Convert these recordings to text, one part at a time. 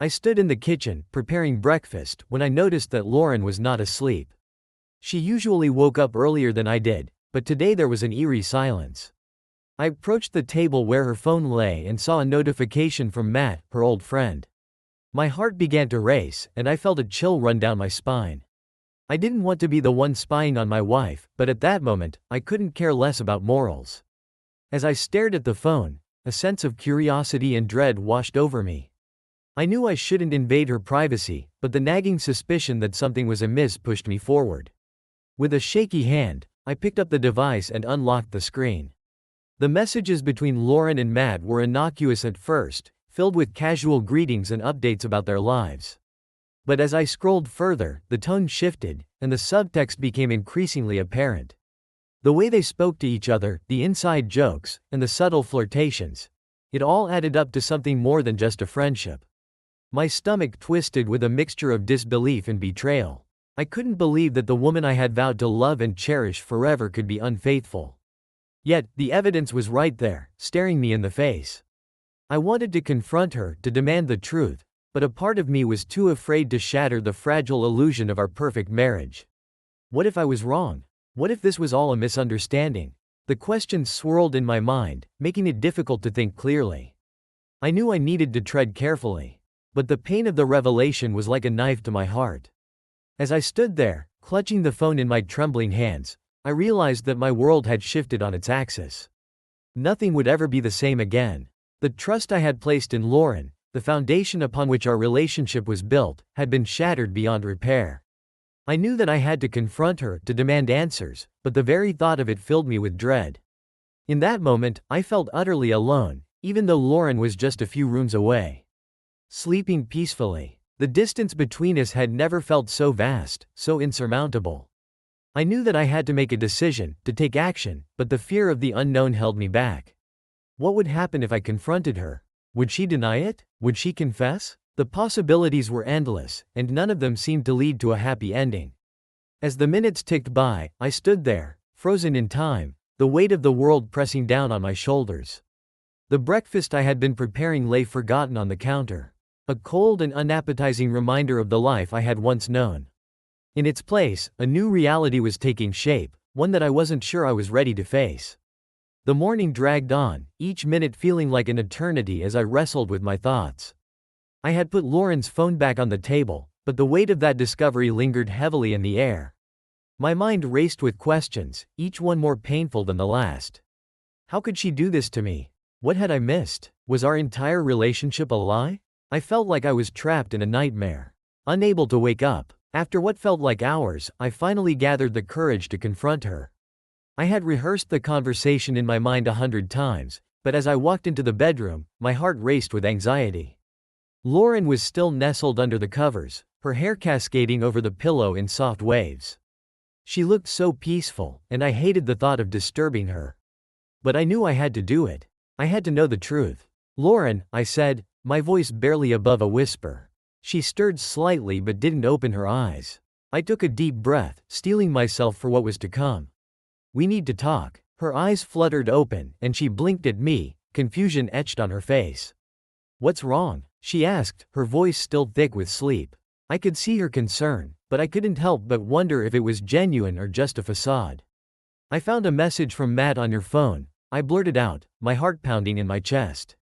I stood in the kitchen, preparing breakfast, when I noticed that Lauren was not asleep. She usually woke up earlier than I did, but today there was an eerie silence. I approached the table where her phone lay and saw a notification from Matt, her old friend. My heart began to race, and I felt a chill run down my spine. I didn't want to be the one spying on my wife, but at that moment, I couldn't care less about morals. As I stared at the phone, a sense of curiosity and dread washed over me. I knew I shouldn't invade her privacy, but the nagging suspicion that something was amiss pushed me forward. With a shaky hand, I picked up the device and unlocked the screen. The messages between Lauren and Matt were innocuous at first, filled with casual greetings and updates about their lives. But as I scrolled further, the tone shifted, and the subtext became increasingly apparent. The way they spoke to each other, the inside jokes, and the subtle flirtations, it all added up to something more than just a friendship. My stomach twisted with a mixture of disbelief and betrayal. I couldn't believe that the woman I had vowed to love and cherish forever could be unfaithful. Yet, the evidence was right there, staring me in the face. I wanted to confront her, to demand the truth, but a part of me was too afraid to shatter the fragile illusion of our perfect marriage. What if I was wrong? What if this was all a misunderstanding? The questions swirled in my mind, making it difficult to think clearly. I knew I needed to tread carefully. But the pain of the revelation was like a knife to my heart. As I stood there, clutching the phone in my trembling hands, I realized that my world had shifted on its axis. Nothing would ever be the same again. The trust I had placed in Lauren, the foundation upon which our relationship was built, had been shattered beyond repair. I knew that I had to confront her, to demand answers, but the very thought of it filled me with dread. In that moment, I felt utterly alone, even though Lauren was just a few rooms away. Sleeping peacefully. The distance between us had never felt so vast, so insurmountable. I knew that I had to make a decision, to take action, but the fear of the unknown held me back. What would happen if I confronted her? Would she deny it? Would she confess? The possibilities were endless, and none of them seemed to lead to a happy ending. As the minutes ticked by, I stood there, frozen in time, the weight of the world pressing down on my shoulders. The breakfast I had been preparing lay forgotten on the counter, a cold and unappetizing reminder of the life I had once known. In its place, a new reality was taking shape, one that I wasn't sure I was ready to face. The morning dragged on, each minute feeling like an eternity as I wrestled with my thoughts. I had put Lauren's phone back on the table, but the weight of that discovery lingered heavily in the air. My mind raced with questions, each one more painful than the last. How could she do this to me? What had I missed? Was our entire relationship a lie? I felt like I was trapped in a nightmare, unable to wake up. After what felt like hours, I finally gathered the courage to confront her. I had rehearsed the conversation in my mind 100 times, but as I walked into the bedroom, my heart raced with anxiety. Lauren was still nestled under the covers, her hair cascading over the pillow in soft waves. She looked so peaceful, and I hated the thought of disturbing her. But I knew I had to do it. I had to know the truth. "Lauren," I said, my voice barely above a whisper. She stirred slightly but didn't open her eyes. I took a deep breath, steeling myself for what was to come. "We need to talk." Her eyes fluttered open, and she blinked at me, confusion etched on her face. "What's wrong?" she asked, her voice still thick with sleep. I could see her concern, but I couldn't help but wonder if it was genuine or just a facade. "I found a message from Matt on your phone," I blurted out, my heart pounding in my chest.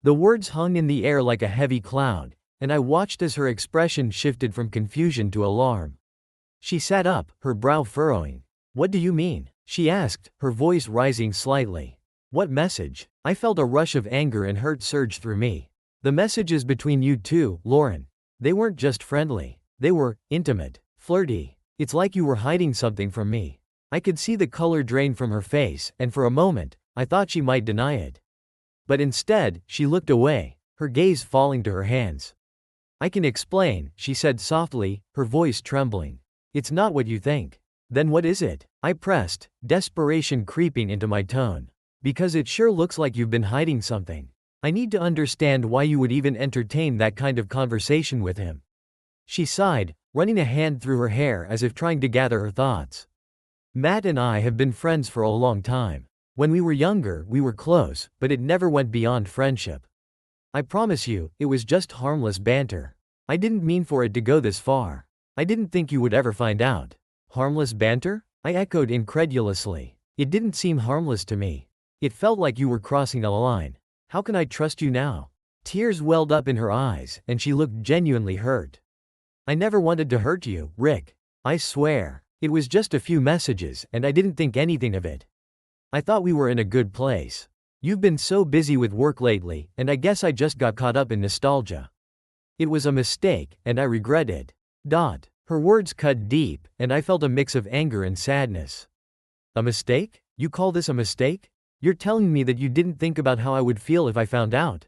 The words hung in the air like a heavy cloud, and I watched as her expression shifted from confusion to alarm. She sat up, her brow furrowing. "What do you mean?" she asked, her voice rising slightly. "What message?" I felt a rush of anger and hurt surge through me. "The messages between you two, Lauren. They weren't just friendly. They were intimate, flirty. It's like you were hiding something from me." I could see the color drain from her face, and for a moment, I thought she might deny it. But instead, she looked away, her gaze falling to her hands. "I can explain," she said softly, her voice trembling. "It's not what you think." "Then what is it?" I pressed, desperation creeping into my tone. "Because it sure looks like you've been hiding something. I need to understand why you would even entertain that kind of conversation with him." She sighed, running a hand through her hair as if trying to gather her thoughts. "Matt and I have been friends for a long time. When we were younger, we were close, but it never went beyond friendship. I promise you, it was just harmless banter. I didn't mean for it to go this far. I didn't think you would ever find out. Harmless banter? I echoed incredulously. It didn't seem harmless to me. It felt like you were crossing a line. How can I trust you now? Tears welled up in her eyes, and she looked genuinely hurt. I never wanted to hurt you, Rick. I swear. It was just a few messages, and I didn't think anything of it. I thought we were in a good place. You've been so busy with work lately, and I guess I just got caught up in nostalgia. It was a mistake, and I regret it. Her words cut deep, and I felt a mix of anger and sadness. A mistake? You call this a mistake? You're telling me that you didn't think about how I would feel if I found out.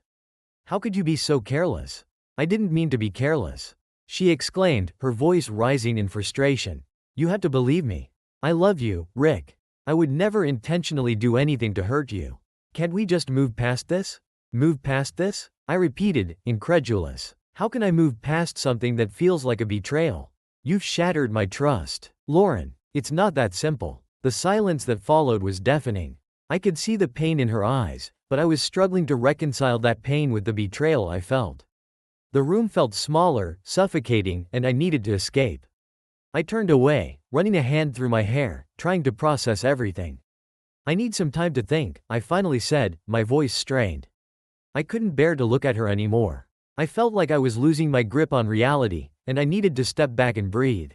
How could you be so careless? I didn't mean to be careless, she exclaimed, her voice rising in frustration. You have to believe me. I love you, Rick. I would never intentionally do anything to hurt you. Can't we just move past this? Move past this? I repeated, incredulous. How can I move past something that feels like a betrayal? You've shattered my trust. Lauren, it's not that simple. The silence that followed was deafening. I could see the pain in her eyes, but I was struggling to reconcile that pain with the betrayal I felt. The room felt smaller, suffocating, and I needed to escape. I turned away, running a hand through my hair, trying to process everything. I need some time to think, I finally said, my voice strained. I couldn't bear to look at her anymore. I felt like I was losing my grip on reality, and I needed to step back and breathe.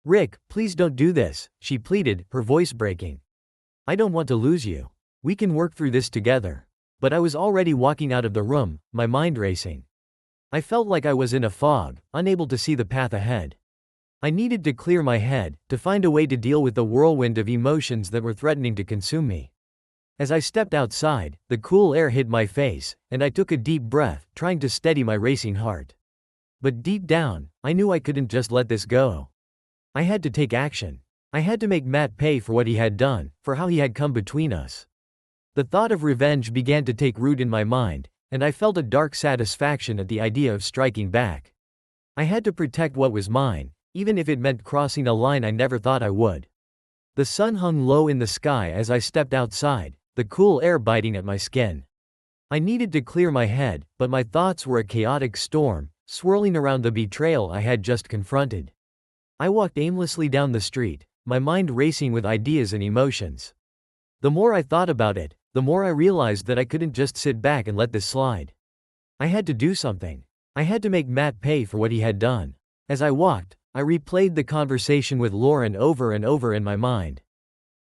Rick, please don't do this, she pleaded, her voice breaking. I don't want to lose you. We can work through this together. But I was already walking out of the room, my mind racing. I felt like I was in a fog, unable to see the path ahead. I needed to clear my head, to find a way to deal with the whirlwind of emotions that were threatening to consume me. As I stepped outside, the cool air hit my face, and I took a deep breath, trying to steady my racing heart. But deep down, I knew I couldn't just let this go. I had to take action. I had to make Matt pay for what he had done, for how he had come between us. The thought of revenge began to take root in my mind, and I felt a dark satisfaction at the idea of striking back. I had to protect what was mine, even if it meant crossing a line I never thought I would. The sun hung low in the sky as I stepped outside, the cool air biting at my skin. I needed to clear my head, but my thoughts were a chaotic storm, swirling around the betrayal I had just confronted. I walked aimlessly down the street, my mind racing with ideas and emotions. The more I thought about it, the more I realized that I couldn't just sit back and let this slide. I had to do something. I had to make Matt pay for what he had done. As I walked, I replayed the conversation with Lauren over and over in my mind.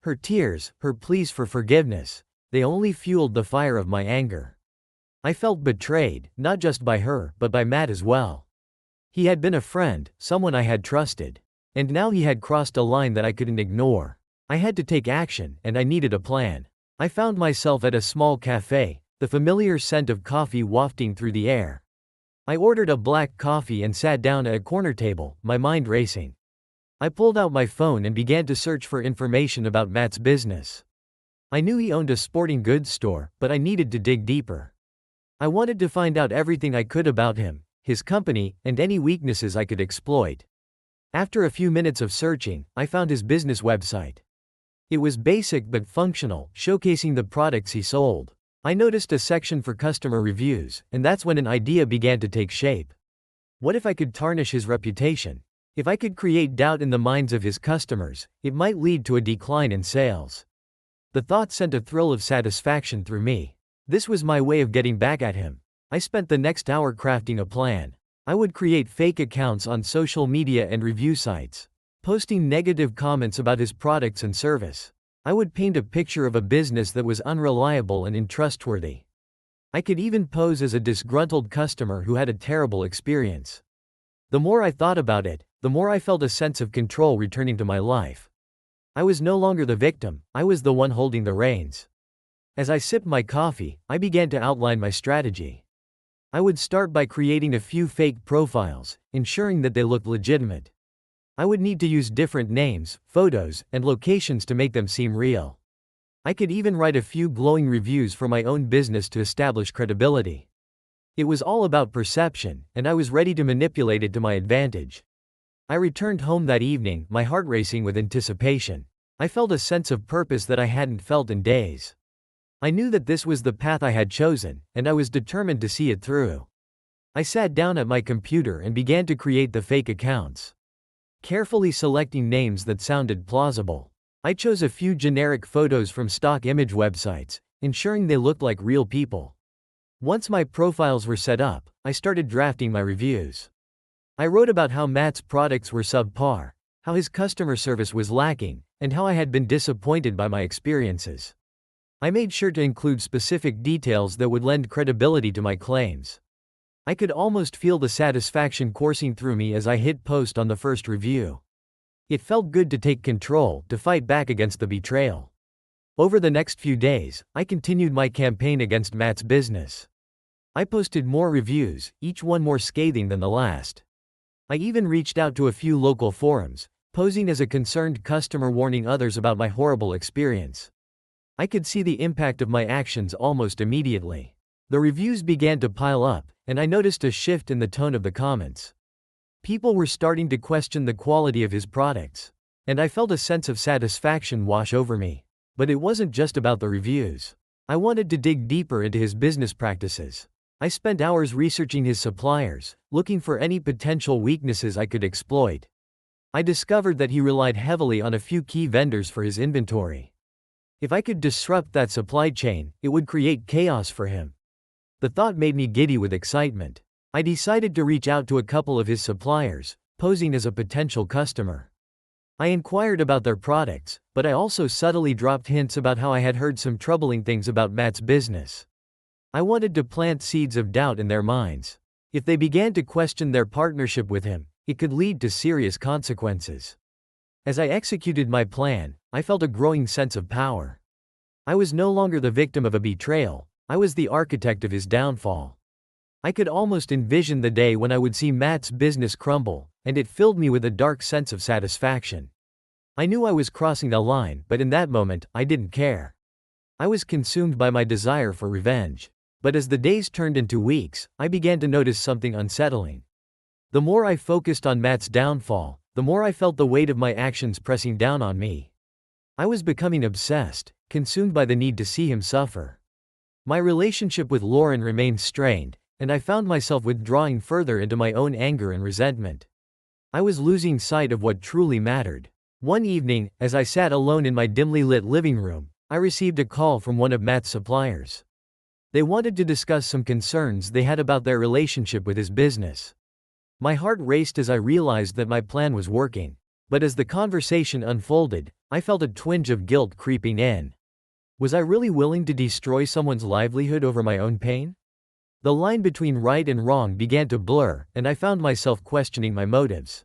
Her tears, her pleas for forgiveness, they only fueled the fire of my anger. I felt betrayed, not just by her, but by Matt as well. He had been a friend, someone I had trusted. And now he had crossed a line that I couldn't ignore. I had to take action, and I needed a plan. I found myself at a small cafe, the familiar scent of coffee wafting through the air. I ordered a black coffee and sat down at a corner table, my mind racing. I pulled out my phone and began to search for information about Matt's business. I knew he owned a sporting goods store, but I needed to dig deeper. I wanted to find out everything I could about him, his company, and any weaknesses I could exploit. After a few minutes of searching, I found his business website. It was basic but functional, showcasing the products he sold. I noticed a section for customer reviews, and that's when an idea began to take shape. What if I could tarnish his reputation? If I could create doubt in the minds of his customers, it might lead to a decline in sales. The thought sent a thrill of satisfaction through me. This was my way of getting back at him. I spent the next hour crafting a plan. I would create fake accounts on social media and review sites, posting negative comments about his products and service. I would paint a picture of a business that was unreliable and untrustworthy. I could even pose as a disgruntled customer who had a terrible experience. The more I thought about it, the more I felt a sense of control returning to my life. I was no longer the victim, I was the one holding the reins. As I sipped my coffee, I began to outline my strategy. I would start by creating a few fake profiles, ensuring that they looked legitimate. I would need to use different names, photos, and locations to make them seem real. I could even write a few glowing reviews for my own business to establish credibility. It was all about perception, and I was ready to manipulate it to my advantage. I returned home that evening, my heart racing with anticipation. I felt a sense of purpose that I hadn't felt in days. I knew that this was the path I had chosen, and I was determined to see it through. I sat down at my computer and began to create the fake accounts, carefully selecting names that sounded plausible. I chose a few generic photos from stock image websites, ensuring they looked like real people. Once my profiles were set up, I started drafting my reviews. I wrote about how Matt's products were subpar, how his customer service was lacking, and how I had been disappointed by my experiences. I made sure to include specific details that would lend credibility to my claims. I could almost feel the satisfaction coursing through me as I hit post on the first review. It felt good to take control, to fight back against the betrayal. Over the next few days, I continued my campaign against Matt's business. I posted more reviews, each one more scathing than the last. I even reached out to a few local forums, posing as a concerned customer warning others about my horrible experience. I could see the impact of my actions almost immediately. The reviews began to pile up, and I noticed a shift in the tone of the comments. People were starting to question the quality of his products, and I felt a sense of satisfaction wash over me. But it wasn't just about the reviews. I wanted to dig deeper into his business practices. I spent hours researching his suppliers, looking for any potential weaknesses I could exploit. I discovered that he relied heavily on a few key vendors for his inventory. If I could disrupt that supply chain, it would create chaos for him. The thought made me giddy with excitement. I decided to reach out to a couple of his suppliers, posing as a potential customer. I inquired about their products, but I also subtly dropped hints about how I had heard some troubling things about Matt's business. I wanted to plant seeds of doubt in their minds. If they began to question their partnership with him, it could lead to serious consequences. As I executed my plan, I felt a growing sense of power. I was no longer the victim of a betrayal, I was the architect of his downfall. I could almost envision the day when I would see Matt's business crumble, and it filled me with a dark sense of satisfaction. I knew I was crossing a line, but in that moment, I didn't care. I was consumed by my desire for revenge. But as the days turned into weeks, I began to notice something unsettling. The more I focused on Matt's downfall, the more I felt the weight of my actions pressing down on me. I was becoming obsessed, consumed by the need to see him suffer. My relationship with Lauren remained strained, and I found myself withdrawing further into my own anger and resentment. I was losing sight of what truly mattered. One evening, as I sat alone in my dimly lit living room, I received a call from one of Matt's suppliers. They wanted to discuss some concerns they had about their relationship with his business. My heart raced as I realized that my plan was working. But as the conversation unfolded, I felt a twinge of guilt creeping in. Was I really willing to destroy someone's livelihood over my own pain? The line between right and wrong began to blur, and I found myself questioning my motives.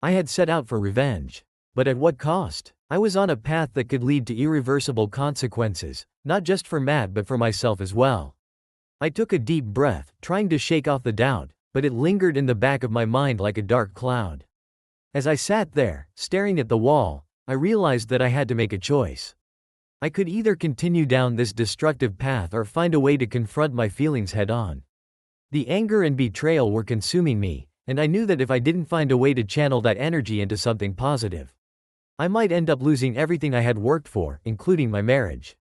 I had set out for revenge. But at what cost? I was on a path that could lead to irreversible consequences, not just for Matt but for myself as well. I took a deep breath, trying to shake off the doubt, but it lingered in the back of my mind like a dark cloud. As I sat there, staring at the wall, I realized that I had to make a choice. I could either continue down this destructive path or find a way to confront my feelings head-on. The anger and betrayal were consuming me, and I knew that if I didn't find a way to channel that energy into something positive, I might end up losing everything I had worked for, including my marriage.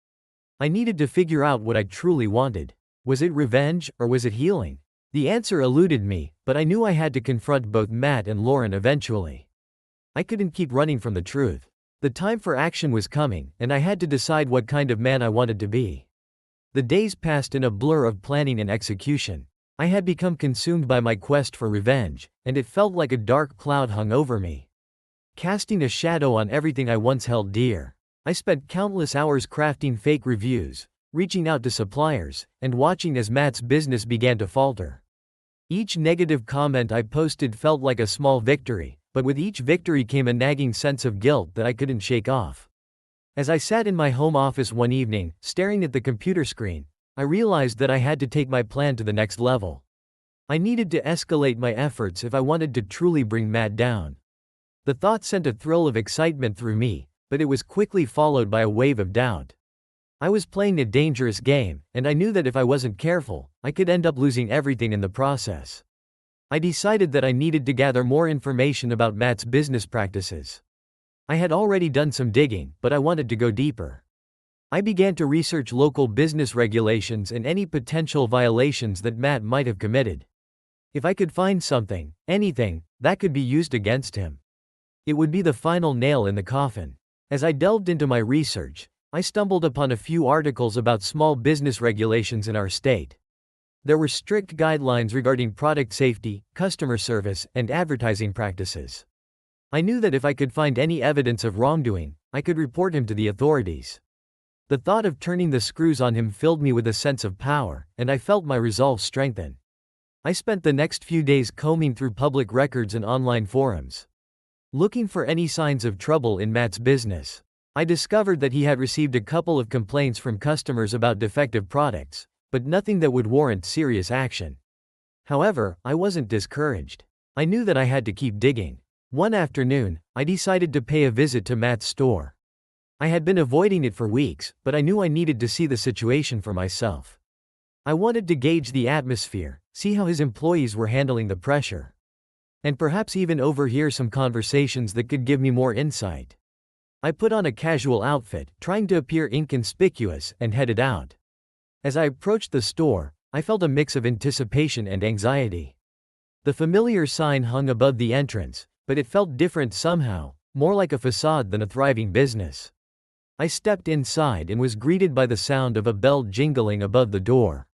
I needed to figure out what I truly wanted. Was it revenge, or was it healing? The answer eluded me, but I knew I had to confront both Matt and Lauren eventually. I couldn't keep running from the truth. The time for action was coming, and I had to decide what kind of man I wanted to be. The days passed in a blur of planning and execution. I had become consumed by my quest for revenge, and it felt like a dark cloud hung over me, casting a shadow on everything I once held dear. I spent countless hours crafting fake reviews, reaching out to suppliers, and watching as Matt's business began to falter. Each negative comment I posted felt like a small victory, but with each victory came a nagging sense of guilt that I couldn't shake off. As I sat in my home office one evening, staring at the computer screen, I realized that I had to take my plan to the next level. I needed to escalate my efforts if I wanted to truly bring Matt down. The thought sent a thrill of excitement through me, but it was quickly followed by a wave of doubt. I was playing a dangerous game, and I knew that if I wasn't careful, I could end up losing everything in the process. I decided that I needed to gather more information about Matt's business practices. I had already done some digging, but I wanted to go deeper. I began to research local business regulations and any potential violations that Matt might have committed. If I could find something, anything, that could be used against him, it would be the final nail in the coffin. As I delved into my research, I stumbled upon a few articles about small business regulations in our state. There were strict guidelines regarding product safety, customer service, and advertising practices. I knew that if I could find any evidence of wrongdoing, I could report him to the authorities. The thought of turning the screws on him filled me with a sense of power, and I felt my resolve strengthen. I spent the next few days combing through public records and online forums, looking for any signs of trouble in Matt's business. I discovered that he had received a couple of complaints from customers about defective products, but nothing that would warrant serious action. However, I wasn't discouraged. I knew that I had to keep digging. One afternoon, I decided to pay a visit to Matt's store. I had been avoiding it for weeks, but I knew I needed to see the situation for myself. I wanted to gauge the atmosphere, see how his employees were handling the pressure, and perhaps even overhear some conversations that could give me more insight. I put on a casual outfit, trying to appear inconspicuous, and headed out. As I approached the store, I felt a mix of anticipation and anxiety. The familiar sign hung above the entrance, but it felt different somehow, more like a facade than a thriving business. I stepped inside and was greeted by the sound of a bell jingling above the door.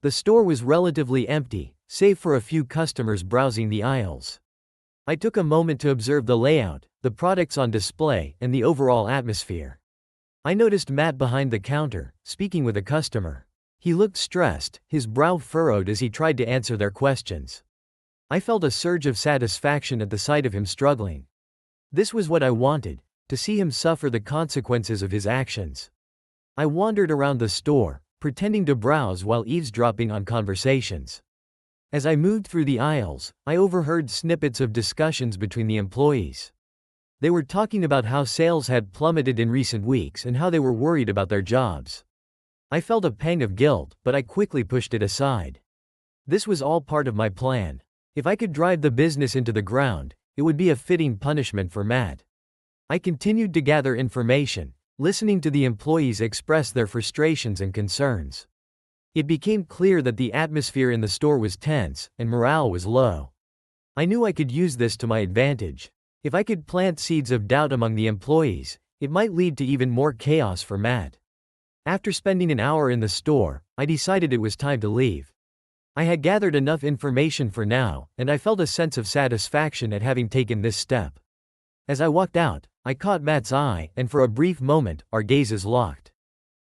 The store was relatively empty, save for a few customers browsing the aisles. I took a moment to observe the layout, the products on display, and the overall atmosphere. I noticed Matt behind the counter, speaking with a customer. He looked stressed, his brow furrowed as he tried to answer their questions. I felt a surge of satisfaction at the sight of him struggling. This was what I wanted, to see him suffer the consequences of his actions. I wandered around the store, pretending to browse while eavesdropping on conversations. As I moved through the aisles, I overheard snippets of discussions between the employees. They were talking about how sales had plummeted in recent weeks and how they were worried about their jobs. I felt a pang of guilt, but I quickly pushed it aside. This was all part of my plan. If I could drive the business into the ground, it would be a fitting punishment for Matt. I continued to gather information, listening to the employees express their frustrations and concerns. It became clear that the atmosphere in the store was tense, and morale was low. I knew I could use this to my advantage. If I could plant seeds of doubt among the employees, it might lead to even more chaos for Matt. After spending an hour in the store, I decided it was time to leave. I had gathered enough information for now, and I felt a sense of satisfaction at having taken this step. As I walked out, I caught Matt's eye, and for a brief moment, our gazes locked.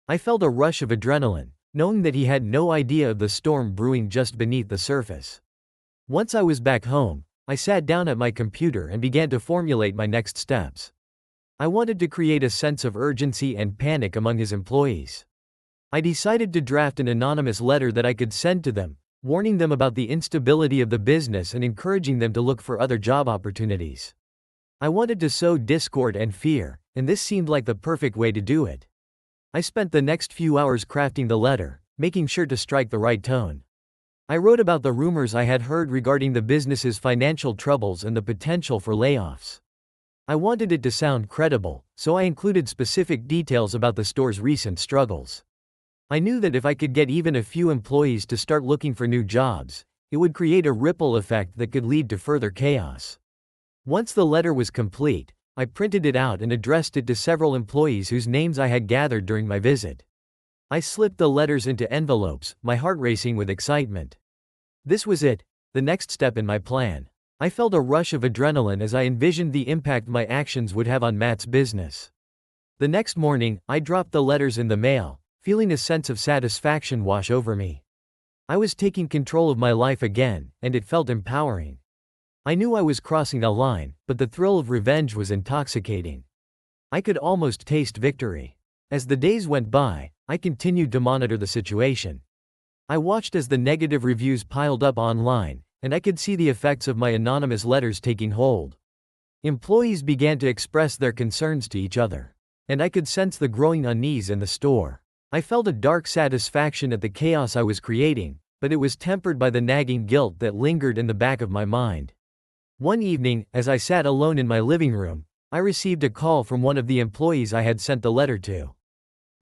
I felt a rush of adrenaline, knowing that he had no idea of the storm brewing just beneath the surface. Once I was back home, I sat down at my computer and began to formulate my next steps. I wanted to create a sense of urgency and panic among his employees. I decided to draft an anonymous letter that I could send to them, warning them about the instability of the business and encouraging them to look for other job opportunities. I wanted to sow discord and fear, and this seemed like the perfect way to do it. I spent the next few hours crafting the letter, making sure to strike the right tone. I wrote about the rumors I had heard regarding the business's financial troubles and the potential for layoffs. I wanted it to sound credible, so I included specific details about the store's recent struggles. I knew that if I could get even a few employees to start looking for new jobs, it would create a ripple effect that could lead to further chaos. Once the letter was complete, I printed it out and addressed it to several employees whose names I had gathered during my visit. I slipped the letters into envelopes, my heart racing with excitement. This was it, the next step in my plan. I felt a rush of adrenaline as I envisioned the impact my actions would have on Matt's business. The next morning, I dropped the letters in the mail, feeling a sense of satisfaction wash over me. I was taking control of my life again, and it felt empowering. I knew I was crossing a line, but the thrill of revenge was intoxicating. I could almost taste victory. As the days went by, I continued to monitor the situation. I watched as the negative reviews piled up online, and I could see the effects of my anonymous letters taking hold. Employees began to express their concerns to each other, and I could sense the growing unease in the store. I felt a dark satisfaction at the chaos I was creating, but it was tempered by the nagging guilt that lingered in the back of my mind. One evening, as I sat alone in my living room, I received a call from one of the employees I had sent the letter to.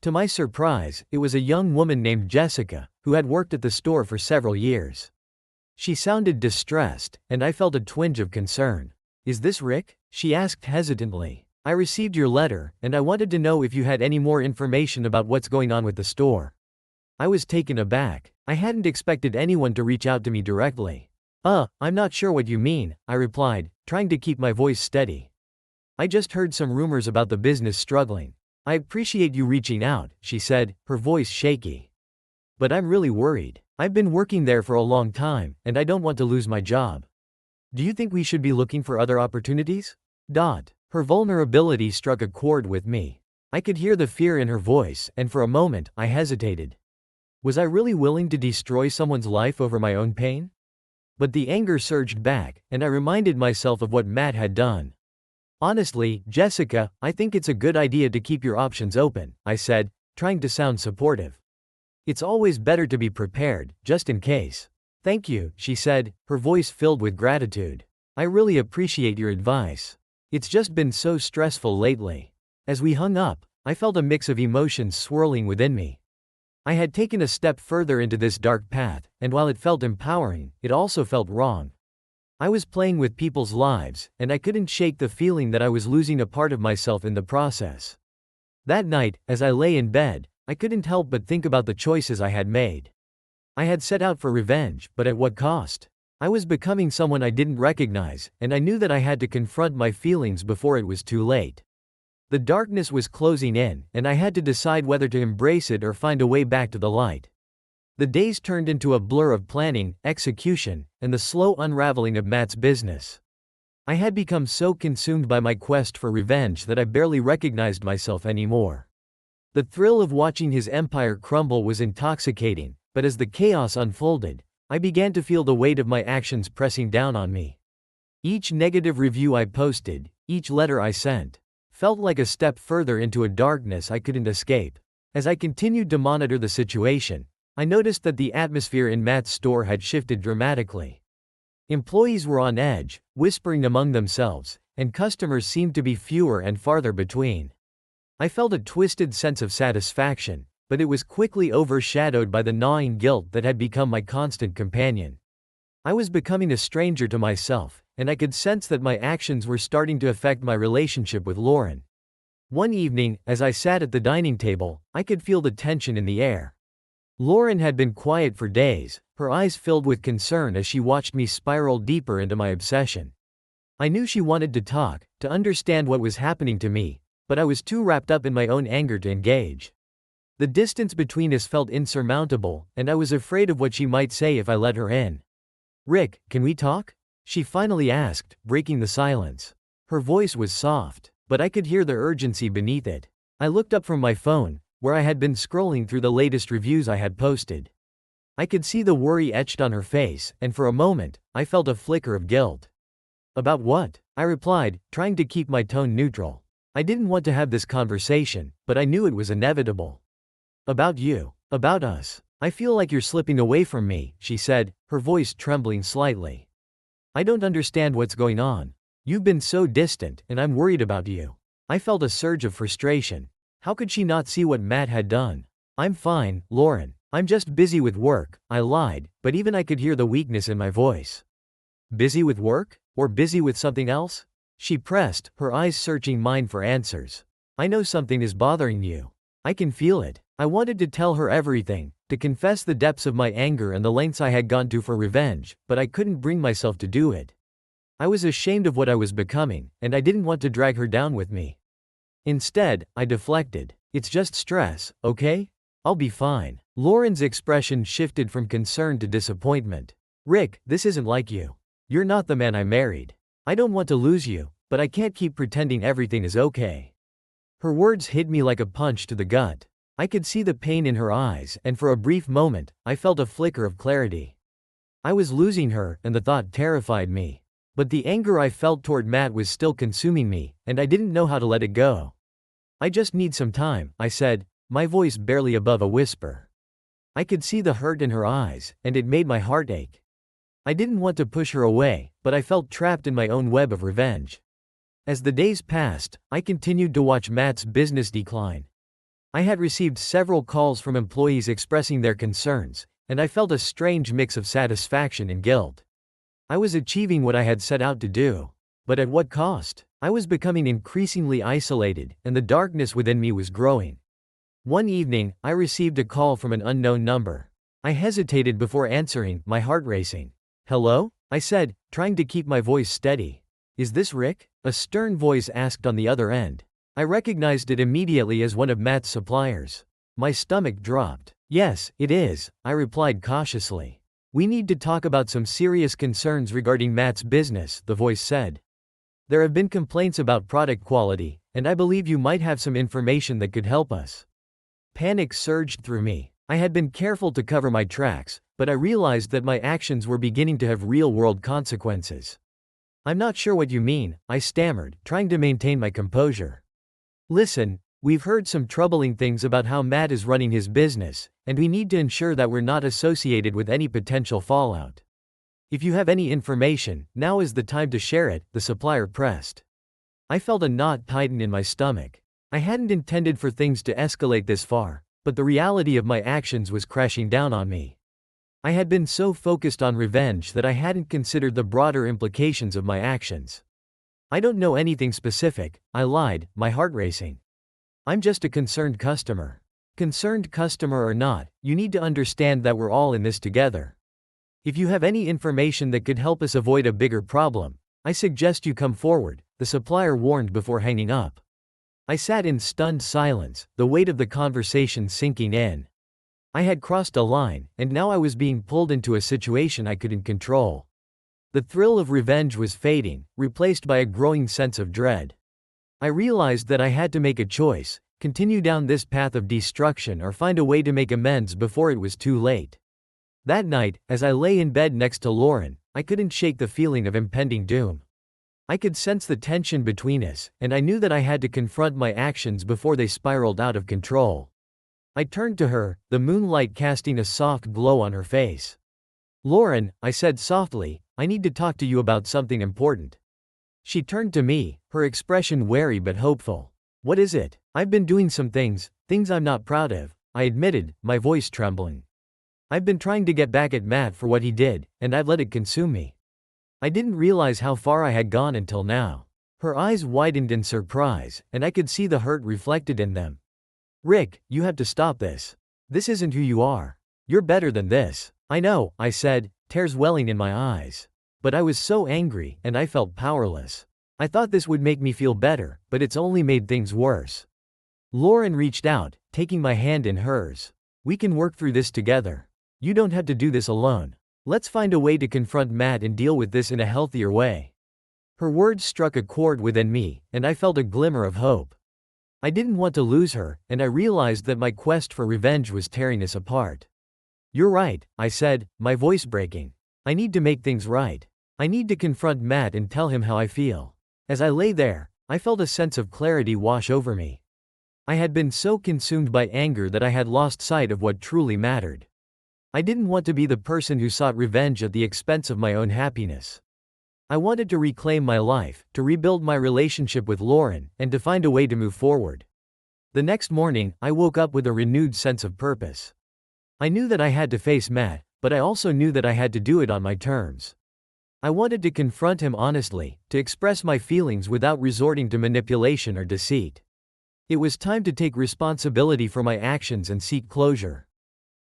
To my surprise, it was a young woman named Jessica, who had worked at the store for several years. She sounded distressed, and I felt a twinge of concern. "Is this Rick?" she asked hesitantly. "I received your letter, and I wanted to know if you had any more information about what's going on with the store." I was taken aback. I hadn't expected anyone to reach out to me directly. I'm not sure what you mean," I replied, trying to keep my voice steady. "I just heard some rumors about the business struggling. I appreciate you reaching out," she said, her voice shaky. "But I'm really worried. I've been working there for a long time, and I don't want to lose my job. Do you think we should be looking for other opportunities?" Her vulnerability struck a chord with me. I could hear the fear in her voice, and for a moment, I hesitated. Was I really willing to destroy someone's life over my own pain? But the anger surged back, and I reminded myself of what Matt had done. "Honestly, Jessica, I think it's a good idea to keep your options open," I said, trying to sound supportive. "It's always better to be prepared, just in case." "Thank you," she said, her voice filled with gratitude. "I really appreciate your advice. It's just been so stressful lately." As we hung up, I felt a mix of emotions swirling within me. I had taken a step further into this dark path, and while it felt empowering, it also felt wrong. I was playing with people's lives, and I couldn't shake the feeling that I was losing a part of myself in the process. That night, as I lay in bed, I couldn't help but think about the choices I had made. I had set out for revenge, but at what cost? I was becoming someone I didn't recognize, and I knew that I had to confront my feelings before it was too late. The darkness was closing in, and I had to decide whether to embrace it or find a way back to the light. The days turned into a blur of planning, execution, and the slow unraveling of Matt's business. I had become so consumed by my quest for revenge that I barely recognized myself anymore. The thrill of watching his empire crumble was intoxicating, but as the chaos unfolded, I began to feel the weight of my actions pressing down on me. Each negative review I posted, each letter I sent, felt like a step further into a darkness I couldn't escape. As I continued to monitor the situation, I noticed that the atmosphere in Matt's store had shifted dramatically. Employees were on edge, whispering among themselves, and customers seemed to be fewer and farther between. I felt a twisted sense of satisfaction, but it was quickly overshadowed by the gnawing guilt that had become my constant companion. I was becoming a stranger to myself, and I could sense that my actions were starting to affect my relationship with Lauren. One evening, as I sat at the dining table, I could feel the tension in the air. Lauren had been quiet for days, her eyes filled with concern as she watched me spiral deeper into my obsession. I knew she wanted to talk, to understand what was happening to me, but I was too wrapped up in my own anger to engage. The distance between us felt insurmountable, and I was afraid of what she might say if I let her in. "Rick, can we talk?" she finally asked, breaking the silence. Her voice was soft, but I could hear the urgency beneath it. I looked up from my phone, where I had been scrolling through the latest reviews I had posted. I could see the worry etched on her face, and for a moment, I felt a flicker of guilt. "About what?" I replied, trying to keep my tone neutral. I didn't want to have this conversation, but I knew it was inevitable. "About you. About us. I feel like you're slipping away from me," she said, her voice trembling slightly. "I don't understand what's going on. You've been so distant, and I'm worried about you." I felt a surge of frustration. How could she not see what Matt had done? "I'm fine, Lauren. I'm just busy with work," I lied, but even I could hear the weakness in my voice. "Busy with work? Or busy with something else?" she pressed, her eyes searching mine for answers. "I know something is bothering you. I can feel it." I wanted to tell her everything, to confess the depths of my anger and the lengths I had gone to for revenge, but I couldn't bring myself to do it. I was ashamed of what I was becoming, and I didn't want to drag her down with me. Instead, I deflected. "It's just stress, okay? I'll be fine." Lauren's expression shifted from concern to disappointment. "Rick, this isn't like you. You're not the man I married. I don't want to lose you, but I can't keep pretending everything is okay." Her words hit me like a punch to the gut. I could see the pain in her eyes, and for a brief moment, I felt a flicker of clarity. I was losing her, and the thought terrified me. But the anger I felt toward Matt was still consuming me, and I didn't know how to let it go. "I just need some time," I said, my voice barely above a whisper. I could see the hurt in her eyes, and it made my heart ache. I didn't want to push her away, but I felt trapped in my own web of revenge. As the days passed, I continued to watch Matt's business decline. I had received several calls from employees expressing their concerns, and I felt a strange mix of satisfaction and guilt. I was achieving what I had set out to do. But at what cost? I was becoming increasingly isolated, and the darkness within me was growing. One evening, I received a call from an unknown number. I hesitated before answering, my heart racing. "Hello?" I said, trying to keep my voice steady. "Is this Rick?" A stern voice asked on the other end. I recognized it immediately as one of Matt's suppliers. My stomach dropped. "Yes, it is," I replied cautiously. "We need to talk about some serious concerns regarding Matt's business," the voice said. "There have been complaints about product quality, and I believe you might have some information that could help us." Panic surged through me. I had been careful to cover my tracks, but I realized that my actions were beginning to have real-world consequences. "I'm not sure what you mean," I stammered, trying to maintain my composure. "Listen, we've heard some troubling things about how Matt is running his business, and we need to ensure that we're not associated with any potential fallout. If you have any information, now is the time to share it," the supplier pressed. I felt a knot tighten in my stomach. I hadn't intended for things to escalate this far, but the reality of my actions was crashing down on me. I had been so focused on revenge that I hadn't considered the broader implications of my actions. "I don't know anything specific," I lied, my heart racing. "I'm just a concerned customer." "Concerned customer or not, you need to understand that we're all in this together. If you have any information that could help us avoid a bigger problem, I suggest you come forward," the supplier warned before hanging up. I sat in stunned silence, the weight of the conversation sinking in. I had crossed a line, and now I was being pulled into a situation I couldn't control. The thrill of revenge was fading, replaced by a growing sense of dread. I realized that I had to make a choice: continue down this path of destruction or find a way to make amends before it was too late. That night, as I lay in bed next to Lauren, I couldn't shake the feeling of impending doom. I could sense the tension between us, and I knew that I had to confront my actions before they spiraled out of control. I turned to her, the moonlight casting a soft glow on her face. "Lauren," I said softly, "I need to talk to you about something important." She turned to me, her expression wary but hopeful. "What is it?" "I've been doing some things I'm not proud of," I admitted, my voice trembling. "I've been trying to get back at Matt for what he did, and I've let it consume me." I didn't realize how far I had gone until now. Her eyes widened in surprise, and I could see the hurt reflected in them. "Rick, you have to stop this. This isn't who you are. You're better than this." "I know," I said, tears welling in my eyes. But I was so angry, and I felt powerless. I thought this would make me feel better, but it's only made things worse. Lauren reached out, taking my hand in hers. "We can work through this together. You don't have to do this alone. Let's find a way to confront Matt and deal with this in a healthier way." Her words struck a chord within me, and I felt a glimmer of hope. I didn't want to lose her, and I realized that my quest for revenge was tearing us apart. "You're right," I said, my voice breaking. "I need to make things right. I need to confront Matt and tell him how I feel." As I lay there, I felt a sense of clarity wash over me. I had been so consumed by anger that I had lost sight of what truly mattered. I didn't want to be the person who sought revenge at the expense of my own happiness. I wanted to reclaim my life, to rebuild my relationship with Lauren, and to find a way to move forward. The next morning, I woke up with a renewed sense of purpose. I knew that I had to face Matt, but I also knew that I had to do it on my terms. I wanted to confront him honestly, to express my feelings without resorting to manipulation or deceit. It was time to take responsibility for my actions and seek closure.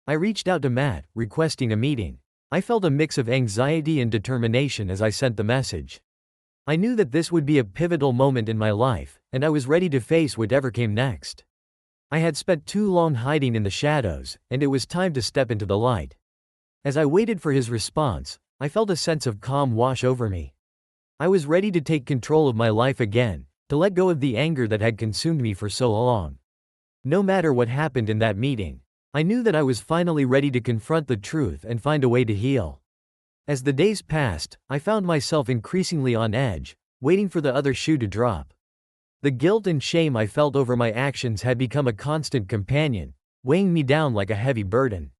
I reached out to Matt, requesting a meeting. I felt a mix of anxiety and determination as I sent the message. I knew that this would be a pivotal moment in my life, and I was ready to face whatever came next. I had spent too long hiding in the shadows, and it was time to step into the light. As I waited for his response, I felt a sense of calm wash over me. I was ready to take control of my life again, to let go of the anger that had consumed me for so long. No matter what happened in that meeting, I knew that I was finally ready to confront the truth and find a way to heal. As the days passed, I found myself increasingly on edge, waiting for the other shoe to drop. The guilt and shame I felt over my actions had become a constant companion, weighing me down like a heavy burden.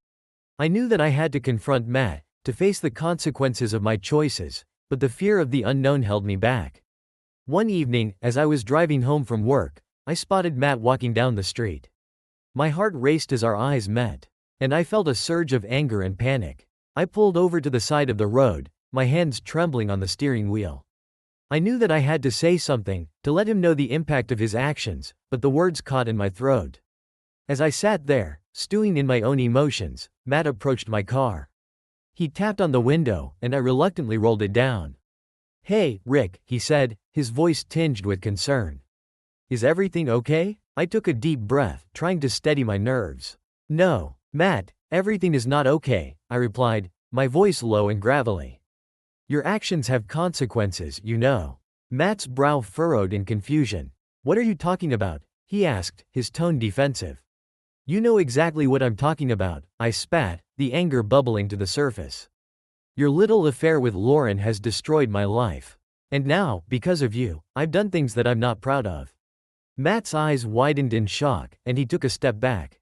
I knew that I had to confront Matt, to face the consequences of my choices, but the fear of the unknown held me back. One evening, as I was driving home from work, I spotted Matt walking down the street. My heart raced as our eyes met. And I felt a surge of anger and panic. I pulled over to the side of the road, my hands trembling on the steering wheel. I knew that I had to say something, to let him know the impact of his actions, but the words caught in my throat. As I sat there, stewing in my own emotions, Matt approached my car. He tapped on the window, and I reluctantly rolled it down. "Hey, Rick," he said, his voice tinged with concern. "Is everything okay?" I took a deep breath, trying to steady my nerves. "No, Matt, everything is not okay," I replied, my voice low and gravelly. "Your actions have consequences, you know." Matt's brow furrowed in confusion. "What are you talking about?" he asked, his tone defensive. "You know exactly what I'm talking about," I spat, the anger bubbling to the surface. "Your little affair with Lauren has destroyed my life. And now, because of you, I've done things that I'm not proud of." Matt's eyes widened in shock, and he took a step back.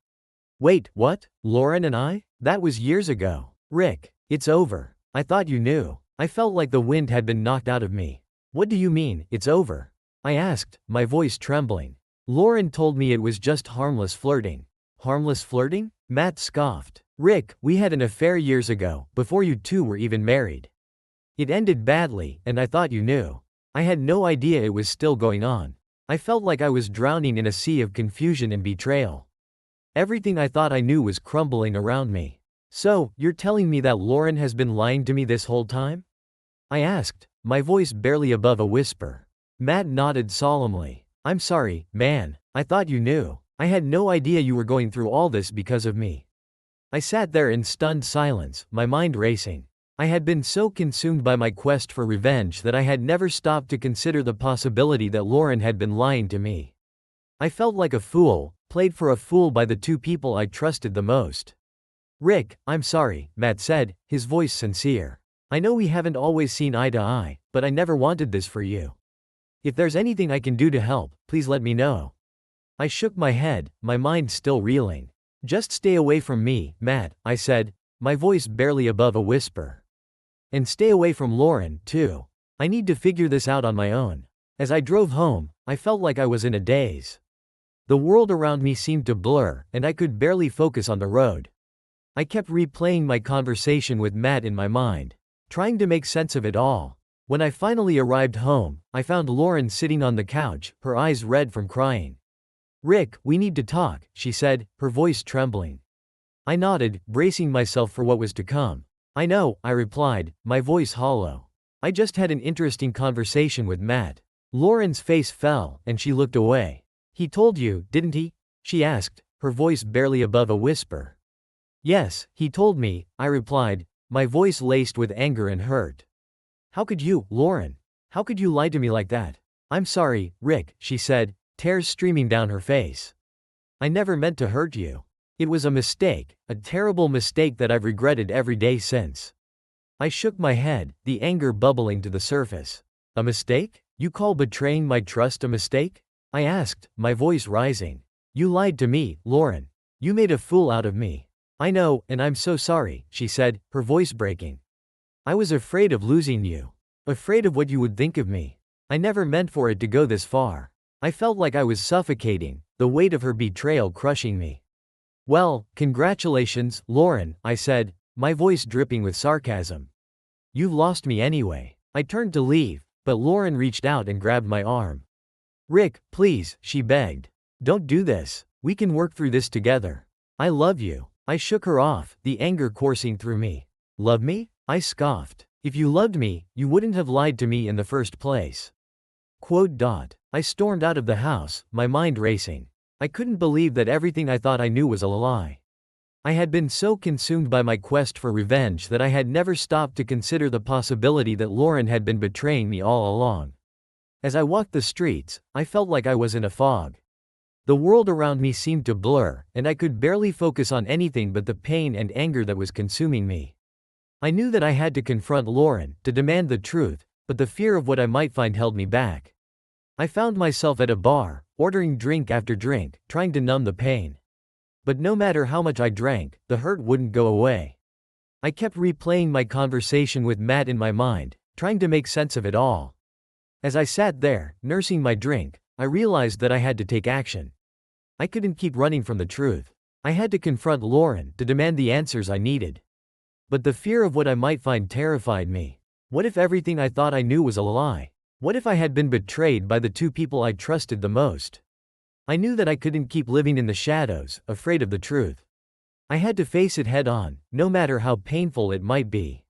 "Wait, what? Lauren and I? That was years ago. Rick, it's over. I thought you knew." I felt like the wind had been knocked out of me. "What do you mean, it's over?" I asked, my voice trembling. "Lauren told me it was just harmless flirting." "Harmless flirting?" Matt scoffed. "Rick, we had an affair years ago, before you two were even married. It ended badly, and I thought you knew." I had no idea it was still going on. I felt like I was drowning in a sea of confusion and betrayal. Everything I thought I knew was crumbling around me. "So, you're telling me that Lauren has been lying to me this whole time?" I asked, my voice barely above a whisper. Matt nodded solemnly. "I'm sorry, man. I thought you knew. I had no idea you were going through all this because of me." I sat there in stunned silence, my mind racing. I had been so consumed by my quest for revenge that I had never stopped to consider the possibility that Lauren had been lying to me. I felt like a fool, played for a fool by the two people I trusted the most. "Rick, I'm sorry," Matt said, his voice sincere. "I know we haven't always seen eye to eye, but I never wanted this for you. If there's anything I can do to help, please let me know." I shook my head, my mind still reeling. "Just stay away from me, Matt," I said, my voice barely above a whisper. "And stay away from Lauren, too. I need to figure this out on my own." As I drove home, I felt like I was in a daze. The world around me seemed to blur, and I could barely focus on the road. I kept replaying my conversation with Matt in my mind, trying to make sense of it all. When I finally arrived home, I found Lauren sitting on the couch, her eyes red from crying. "Rick, we need to talk," she said, her voice trembling. I nodded, bracing myself for what was to come. "I know," I replied, my voice hollow. "I just had an interesting conversation with Matt." Lauren's face fell, and she looked away. "He told you, didn't he?" she asked, her voice barely above a whisper. "Yes, he told me," I replied, my voice laced with anger and hurt. "How could you, Lauren? How could you lie to me like that?" "I'm sorry, Rick," she said, tears streaming down her face. "I never meant to hurt you. It was a mistake, a terrible mistake that I've regretted every day since." I shook my head, the anger bubbling to the surface. "A mistake? You call betraying my trust a mistake?" I asked, my voice rising. "You lied to me, Lauren. You made a fool out of me." "I know, and I'm so sorry," she said, her voice breaking. "I was afraid of losing you. Afraid of what you would think of me. I never meant for it to go this far." I felt like I was suffocating, the weight of her betrayal crushing me. "Well, congratulations, Lauren," I said, my voice dripping with sarcasm. "You've lost me anyway." I turned to leave, but Lauren reached out and grabbed my arm. "Rick, please," she begged. "Don't do this. We can work through this together. I love you." I shook her off, the anger coursing through me. "Love me?" I scoffed. "If you loved me, you wouldn't have lied to me in the first place." I stormed out of the house, my mind racing. I couldn't believe that everything I thought I knew was a lie. I had been so consumed by my quest for revenge that I had never stopped to consider the possibility that Lauren had been betraying me all along. As I walked the streets, I felt like I was in a fog. The world around me seemed to blur, and I could barely focus on anything but the pain and anger that was consuming me. I knew that I had to confront Lauren, to demand the truth, but the fear of what I might find held me back. I found myself at a bar, ordering drink after drink, trying to numb the pain. But no matter how much I drank, the hurt wouldn't go away. I kept replaying my conversation with Matt in my mind, trying to make sense of it all. As I sat there, nursing my drink, I realized that I had to take action. I couldn't keep running from the truth. I had to confront Lauren, to demand the answers I needed. But the fear of what I might find terrified me. What if everything I thought I knew was a lie? What if I had been betrayed by the two people I trusted the most? I knew that I couldn't keep living in the shadows, afraid of the truth. I had to face it head on, no matter how painful it might be.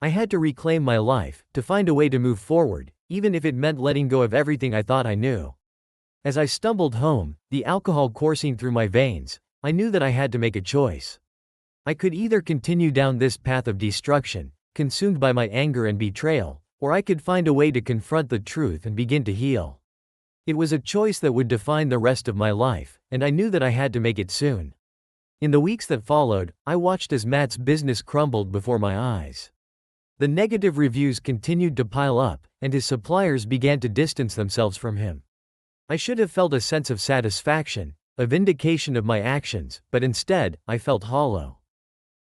I had to reclaim my life, to find a way to move forward, even if it meant letting go of everything I thought I knew. As I stumbled home, the alcohol coursing through my veins, I knew that I had to make a choice. I could either continue down this path of destruction, consumed by my anger and betrayal, or I could find a way to confront the truth and begin to heal. It was a choice that would define the rest of my life, and I knew that I had to make it soon. In the weeks that followed, I watched as Matt's business crumbled before my eyes. The negative reviews continued to pile up, and his suppliers began to distance themselves from him. I should have felt a sense of satisfaction, a vindication of my actions, but instead, I felt hollow.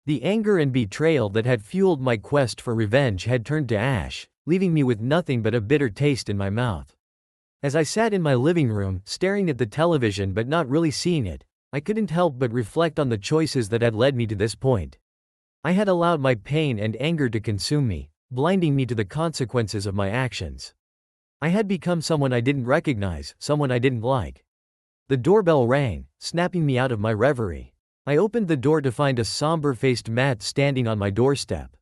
The anger and betrayal that had fueled my quest for revenge had turned to ash, leaving me with nothing but a bitter taste in my mouth. As I sat in my living room, staring at the television but not really seeing it, I couldn't help but reflect on the choices that had led me to this point. I had allowed my pain and anger to consume me, blinding me to the consequences of my actions. I had become someone I didn't recognize, someone I didn't like. The doorbell rang, snapping me out of my reverie. I opened the door to find a somber-faced Matt standing on my doorstep.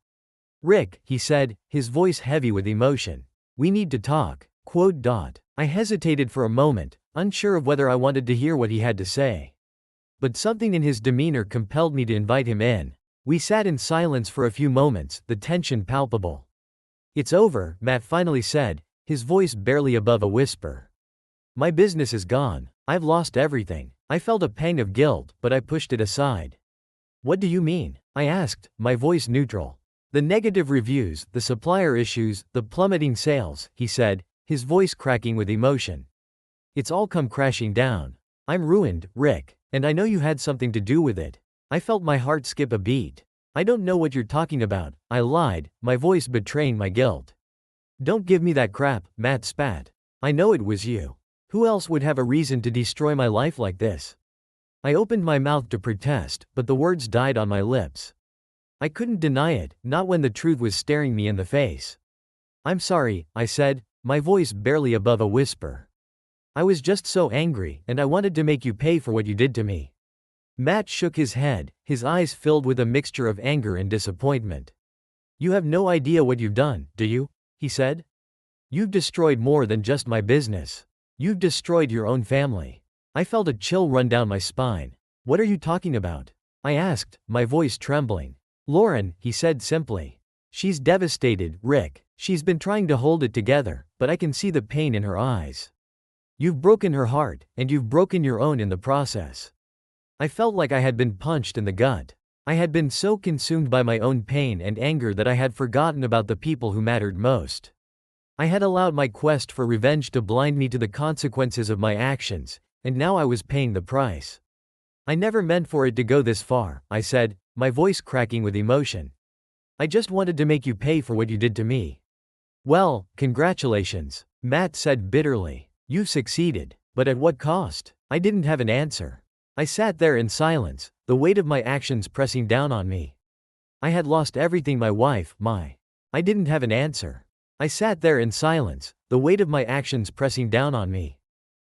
"Rick," he said, his voice heavy with emotion. "We need to talk." I hesitated for a moment, unsure of whether I wanted to hear what he had to say. But something in his demeanor compelled me to invite him in. We sat in silence for a few moments, the tension palpable. "It's over," Matt finally said, his voice barely above a whisper. "My business is gone. I've lost everything." I felt a pang of guilt, but I pushed it aside. "What do you mean?" I asked, my voice neutral. "The negative reviews, the supplier issues, the plummeting sales," he said, his voice cracking with emotion. "It's all come crashing down. I'm ruined, Rick, and I know you had something to do with it." I felt my heart skip a beat. "I don't know what you're talking about," I lied, my voice betraying my guilt. "Don't give me that crap," Matt spat. "I know it was you. Who else would have a reason to destroy my life like this?" I opened my mouth to protest, but the words died on my lips. I couldn't deny it, not when the truth was staring me in the face. "I'm sorry," I said, my voice barely above a whisper. "I was just so angry, and I wanted to make you pay for what you did to me." Matt shook his head, his eyes filled with a mixture of anger and disappointment. "You have no idea what you've done, do you?" he said. "You've destroyed more than just my business. You've destroyed your own family." I felt a chill run down my spine. "What are you talking about?" I asked, my voice trembling. "Lauren," he said simply. "She's devastated, Rick. She's been trying to hold it together, but I can see the pain in her eyes. You've broken her heart, and you've broken your own in the process." I felt like I had been punched in the gut. I had been so consumed by my own pain and anger that I had forgotten about the people who mattered most. I had allowed my quest for revenge to blind me to the consequences of my actions, and now I was paying the price. "I never meant for it to go this far," I said, my voice cracking with emotion. "I just wanted to make you pay for what you did to me." "Well, congratulations," Matt said bitterly. "You've succeeded. But at what cost?" I didn't have an answer. I sat there in silence, the weight of my actions pressing down on me. I had lost everything, my wife, I didn't have an answer. I sat there in silence, the weight of my actions pressing down on me.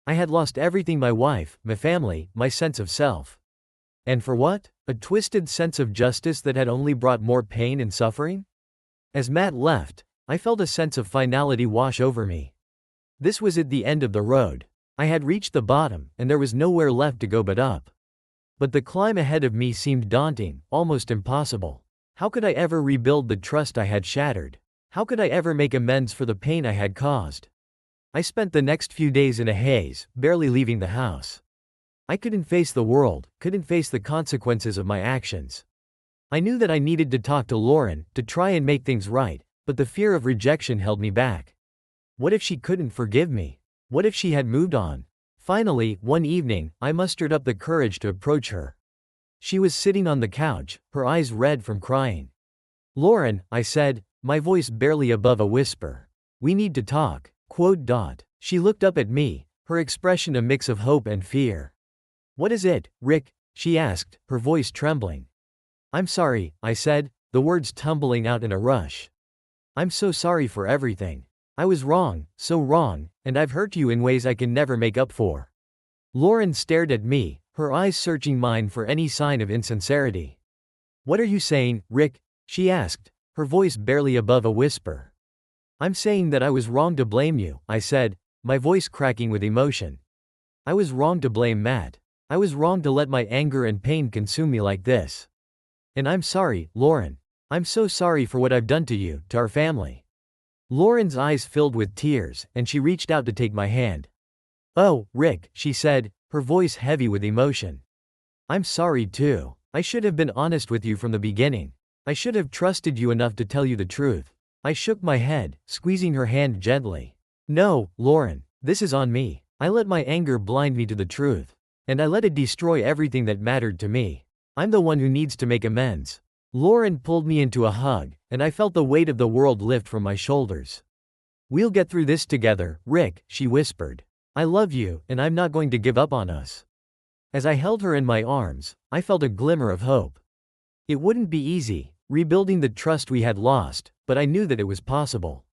I had lost everything, my wife, my family, my sense of self. And for what? A twisted sense of justice that had only brought more pain and suffering? As Matt left, I felt a sense of finality wash over me. This was at the end of the road. I had reached the bottom, and there was nowhere left to go but up. But the climb ahead of me seemed daunting, almost impossible. How could I ever rebuild the trust I had shattered? How could I ever make amends for the pain I had caused? I spent the next few days in a haze, barely leaving the house. I couldn't face the world, couldn't face the consequences of my actions. I knew that I needed to talk to Lauren, to try and make things right, but the fear of rejection held me back. What if she couldn't forgive me? What if she had moved on? Finally, one evening, I mustered up the courage to approach her. She was sitting on the couch, her eyes red from crying. "Lauren," I said, my voice barely above a whisper. "We need to talk." She looked up at me, her expression a mix of hope and fear. What is it, Rick? She asked, her voice trembling. I'm sorry, I said, the words tumbling out in a rush. I'm so sorry for everything. I was wrong, so wrong, and I've hurt you in ways I can never make up for. Lauren stared at me, her eyes searching mine for any sign of insincerity. What are you saying, Rick? She asked, her voice barely above a whisper. I'm saying that I was wrong to blame you, I said, my voice cracking with emotion. I was wrong to blame Matt. I was wrong to let my anger and pain consume me like this. And I'm sorry, Lauren. I'm so sorry for what I've done to you, to our family. Lauren's eyes filled with tears, and she reached out to take my hand. Oh, Rick, she said, her voice heavy with emotion. I'm sorry too. I should have been honest with you from the beginning. I should have trusted you enough to tell you the truth. I shook my head, squeezing her hand gently. No, Lauren, this is on me. I let my anger blind me to the truth. And I let it destroy everything that mattered to me. I'm the one who needs to make amends. Lauren pulled me into a hug, and I felt the weight of the world lift from my shoulders. We'll get through this together, Rick, she whispered. I love you, and I'm not going to give up on us. As I held her in my arms, I felt a glimmer of hope. It wouldn't be easy, rebuilding the trust we had lost, but I knew that it was possible.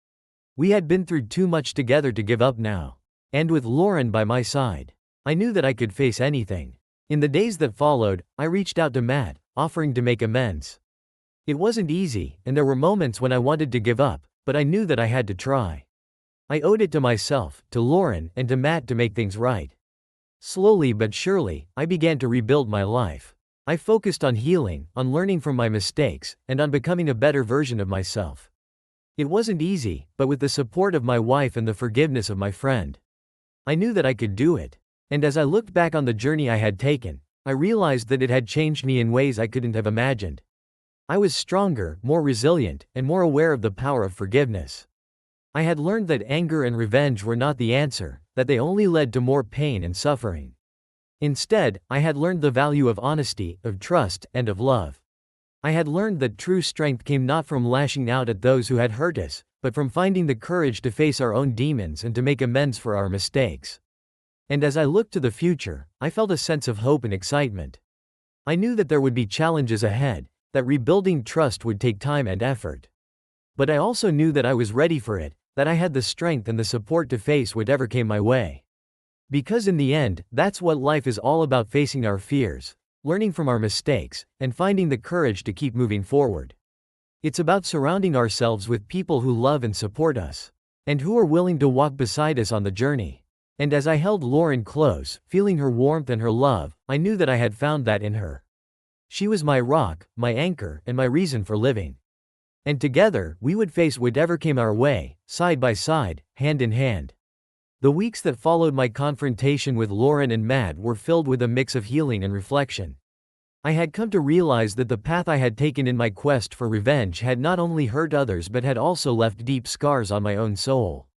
We had been through too much together to give up now. And with Lauren by my side, I knew that I could face anything. In the days that followed, I reached out to Matt, offering to make amends. It wasn't easy, and there were moments when I wanted to give up, but I knew that I had to try. I owed it to myself, to Lauren, and to Matt to make things right. Slowly but surely, I began to rebuild my life. I focused on healing, on learning from my mistakes, and on becoming a better version of myself. It wasn't easy, but with the support of my wife and the forgiveness of my friend, I knew that I could do it. And as I looked back on the journey I had taken, I realized that it had changed me in ways I couldn't have imagined. I was stronger, more resilient, and more aware of the power of forgiveness. I had learned that anger and revenge were not the answer, that they only led to more pain and suffering. Instead, I had learned the value of honesty, of trust, and of love. I had learned that true strength came not from lashing out at those who had hurt us, but from finding the courage to face our own demons and to make amends for our mistakes. And as I looked to the future, I felt a sense of hope and excitement. I knew that there would be challenges ahead, that rebuilding trust would take time and effort. But I also knew that I was ready for it, that I had the strength and the support to face whatever came my way. Because in the end, that's what life is all about: facing our fears, learning from our mistakes, and finding the courage to keep moving forward. It's about surrounding ourselves with people who love and support us, and who are willing to walk beside us on the journey. And as I held Lauren close, feeling her warmth and her love, I knew that I had found that in her. She was my rock, my anchor, and my reason for living. And together, we would face whatever came our way, side by side, hand in hand. The weeks that followed my confrontation with Lauren and Matt were filled with a mix of healing and reflection. I had come to realize that the path I had taken in my quest for revenge had not only hurt others but had also left deep scars on my own soul.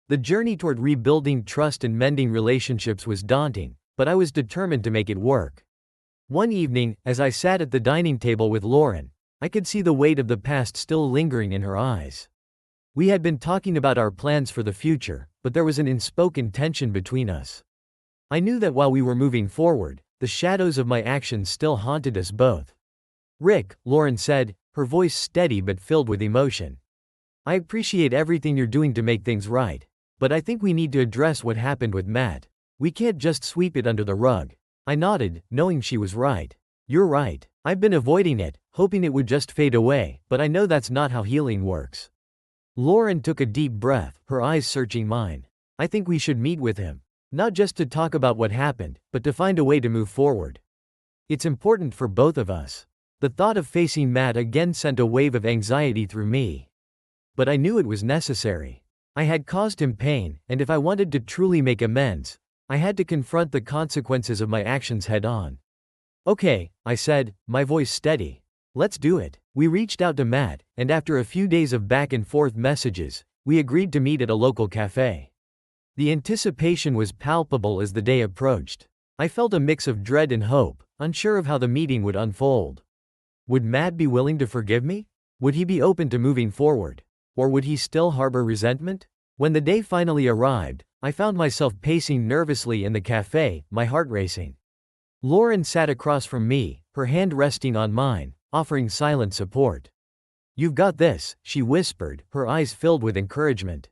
The journey toward rebuilding trust and mending relationships was daunting, but I was determined to make it work. One evening, as I sat at the dining table with Lauren, I could see the weight of the past still lingering in her eyes. We had been talking about our plans for the future, but there was an unspoken tension between us. I knew that while we were moving forward, the shadows of my actions still haunted us both. Rick, Lauren said, her voice steady but filled with emotion. I appreciate everything you're doing to make things right, but I think we need to address what happened with Matt. We can't just sweep it under the rug. I nodded, knowing she was right. You're right. I've been avoiding it, hoping it would just fade away, but I know that's not how healing works. Lauren took a deep breath, her eyes searching mine. I think we should meet with him. Not just to talk about what happened, but to find a way to move forward. It's important for both of us. The thought of facing Matt again sent a wave of anxiety through me. But I knew it was necessary. I had caused him pain, and if I wanted to truly make amends, I had to confront the consequences of my actions head on. Okay, I said, my voice steady. Let's do it. We reached out to Matt, and after a few days of back and forth messages, we agreed to meet at a local cafe. The anticipation was palpable as the day approached. I felt a mix of dread and hope, unsure of how the meeting would unfold. Would Matt be willing to forgive me? Would he be open to moving forward? Or would he still harbor resentment? When the day finally arrived, I found myself pacing nervously in the cafe, my heart racing. Lauren sat across from me, her hand resting on mine, offering silent support. "You've got this," she whispered, her eyes filled with encouragement.